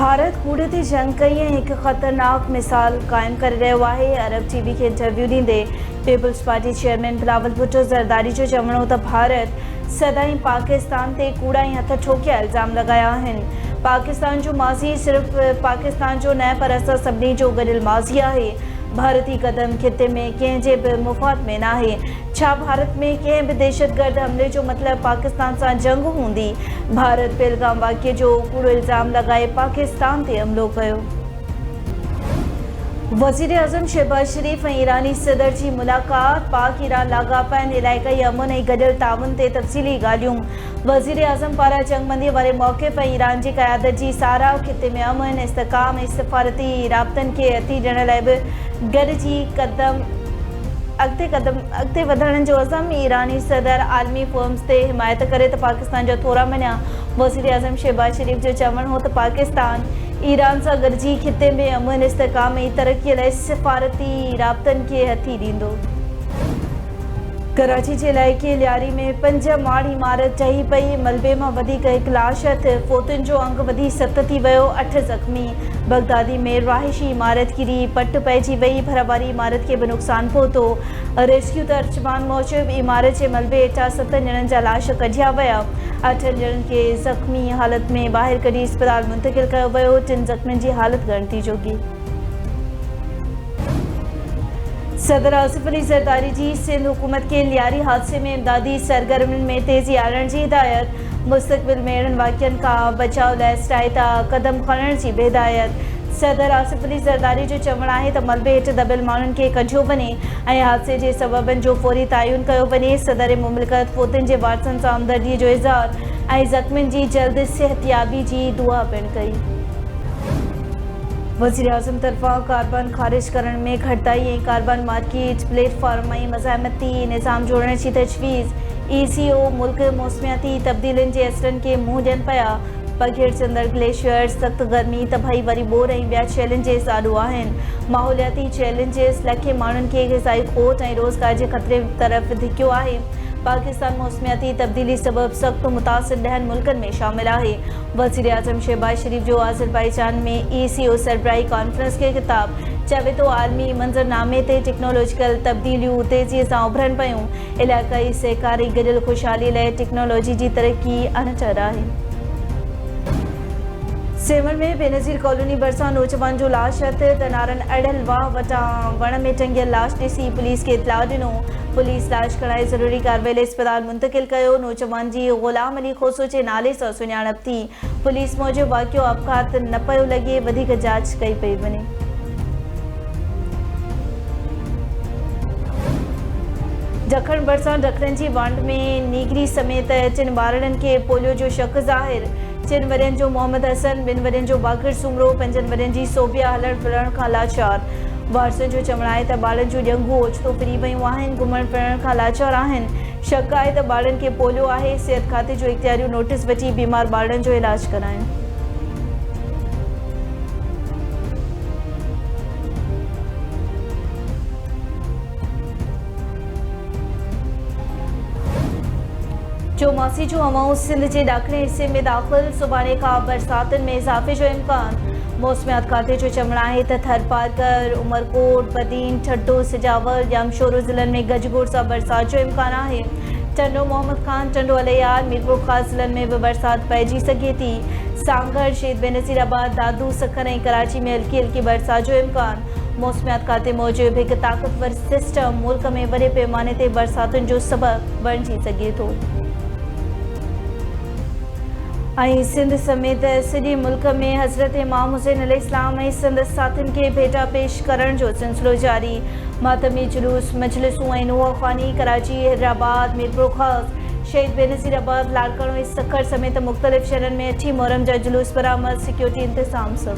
भारत कूड़ती जंग कई एक ख़तरनाक मिसाल कायम कर रहियो आहे। अरब टीवी के इंटरव्यू ॾींदे peoples party chairman Bilawal Bhutto Zardari जो चवणो त भारत सदाईं पाकिस्तान ते कूड़ा ऐं हथ ठोकिया इल्ज़ाम लगाया आहिनि। पाकिस्तान जो माज़ी सिर्फ़ पाकिस्तान जो न पर असां सभिनी जो गॾियल माज़ी आहे। भारती कदम खिते में कंहिंजे बि मुफ़ाद में नाहे। छा भारत में कंहिं बि दहशतगर्द हमले जो मतलब पाकिस्तान सां जंग हूंदी? भारत पहलगाम वाक़िए जो कूड़ो इल्ज़ाम लगाए पाकिस्तान ते हमलो कयो। वज़ीर आज़म शहबाज शरीफ़ ऐं ईरानी सदर जी मुलाक़ात। पाक ईरान लाॻापनि इलाइक़ाई अमन ऐं गॾियल ताउन ते तफ़सीली ॻाल्हियूं। वज़ीर आज़म पारां जंगबंदीअ वारे मौक़िफ़ ऐं ईरान जी क़यादत जी साराह। खिते में अमन इस्तेहकाम ऐं सफ़ारती राब्तनि खे हथी ॾियण लाइ बि गॾिजी अॻिते वधण जो अज़म। ईरानी सदर आलमी फ़र्म्स ते हिमायत करे त पाकिस्तान जा थोरा मञिया। वज़ीर आज़म शहबाज शरीफ़ जो चवणु हो त पाकिस्तान ईरान सां गॾिजी खिते में अमन इस्तेहकाम ऐं तरक़ीअ लाइ सफ़ारती राब्तनि खे हथी ॾींदो। कराची जे इलाइक़े लियारी में 5 माड़ इमारत टही पई। मलबे मां वधीक हिकु लाश हथ। फोतुनि जो अंग वधी 7 थी वियो, 8 ज़ख़्मी। बगदादी में रहाइशी इमारत किरी पट पइजी वई। भरवारी इमारत खे बि नुक़सानु पहुतो। रेस्क्यू तर्जमान मूजिबि इमारत जे मलबे हेठां 7 ॼणनि जा लाश कढिया विया। 8 ॼणनि खे ज़ख़्मी हालत में ॿाहिरि कढी इस्पताल मुंतक़िल कयो वियो। 3 ज़ख़्मियुनि जी हालत ॻणिती जोगी। सदर आसिफ अली ज़रदारी जी सिंध हुकूमत के लियारी हादसे में इमदादी सरगर्मियुनि में तेज़ी आणण जी हिदायत। मुस्तक़बिल में अहिड़नि वाक़िअनि खां बचाव लाइ इस्ताइता क़दम खणण जी बि हिदायत। सदर आसिफ अली ज़रदारी जो चवणु आहे त मलबे हेठि दबियल माण्हुनि खे कढियो वञे ऐं हादसे जे सबबनि जो फ़ौरी तइयुन कयो वञे। सदर मुमलिकत फोतुनि जे वारसनि सां हमदर्दीअ जो इज़हार ऐं ज़ख़्मियुनि जी जल्द सिहतयाबी जी दुआ पिणु कई। वज़ीर आज़म तरफ़ां कार्बन ख़ारिज करण में घटिताई ऐं कार्बन मार्केट प्लेटफॉर्म ऐं मज़ाहमती निज़ाम जोड़ण जी तजवीज़। ECO मुल्क मौसमियाती तब्दीलियुनि जे असरनि खे मुंहुं ॾियनि पिया। बघेड़चंदड़ ग्लेशियर, सख़्त गर्मी, तबाही वारी बोर ऐं ॿिया चैलेंजिस आॾो आहिनि। माहौलियाती चैलेंजिस लखे माण्हुनि खे ग़िज़ाई खोट ऐं रोज़गार जे ख़तरे तरफ़ धिकियो आहे। पाकिस्तान मौसमियाती तब्दीली सबब सख़्त मुतासिर 10 मुल्कनि में शामिल आहे। वज़ीर आज़म शहबाज शरीफ़ जो आज़रबाईजान में ECO सरबराही कॉन्फ्रेंस खे ख़िताब। चवे थो आलमी मंज़रनामे ते टेक्नोलॉजिकल तब्दीलियूं तेज़ीअ सां उभरनि पियूं। इलाइक़ाई सहकारी गॾियल ख़ुशहाली लाइ टेक्नोलॉजी जी तरक़ी अणचर आहे। सेमर में बेनज़ीर कॉलोनी भरिसां नौजवान जो लाश हथ। तनारन अड़ियल वाह वटां वण में टंगियल लाश ॾिसी पुलिस खे इतलाह ॾिनो। पुलिस लाश खणाए ज़रूरी कार्रवाई लाइ इस्पताल मुंतक़िल कयो। नौजवान जी ग़ुलाम अली खोसो जे नाले सां सुञाणप थी। पुलिस मूजिबि वाक़ियो आपघात न पियो लॻे, वधीक जांच कई पई वञे। ॾखण भरिसां ॾखणनि जी वांड में नीगरी समेत 3 ॿारनि खे पोलियो जो शक ज़ाहिर। 3 वरियनि जो मोहम्मद हसन, 2 वरियनि जो बाक़िर सुमरो, 5 वरियनि जी सोबिया हलण फिरण खां लाचार। वारसनि जो चवणु आहे त ॿारनि जूं ॼंगूं ओचितो फिरी वियूं आहिनि, घुमण फिरण खां लाचार आहिनि। शक आहे त ॿारनि खे पोलियो आहे। सिहत खाते जो इख़्तियारियूं नोटिस वठी बीमार ॿारनि जो इलाज कराइनि। चौमासी जो हवाऊं सिंध जे ॾाखणे हिसे में दाख़िल। सुभाणे खां बरसातुनि में इज़ाफ़े जो इम्कान। मौसमियात खाते जो चवणु आहे त थरपारकर, उमरकोट, बदीन, ठट्टो, सिजावर, जामशोरो ज़िलनि में गजगोड़ सां बरसात जो इम्कान आहे। टंडो मोहम्मद खान, टंडो अलियार, मीरपुर ख़ास ज़िलनि में बि बरसात पइजी सघे थी। सांगड़, शहीद बेनज़ीराबाद, दादू, सखर ऐं कराची में हल्की हल्की बरसात जो इम्कान। मौसमियात खाते मूजिबि हिकु ताक़तवर सिस्टम मुल्क में वॾे पैमाने ते बरसातुनि जो सबबु बणिजी सघे थो। ऐं सिंध समेत सॼे मुल्क में हज़रत इमाम हुसैन अलैहिस्सलाम ऐं संदसि साथियुनि खे भेटा पेश करण जो सिलसिलो जारी। मातमी जुलूस, मजलिसूं ऐं नुआख़ानी कराची, हैदराबाद, मीरपुर ख़ास, शहीद बेनज़ीराबाद, लाड़काणो ऐं सखर समेत मुख़्तलिफ़ शहरनि में 8 मुहर्रम जा जुलूस बरामद। सिक्योरिटी इंतज़ाम सब।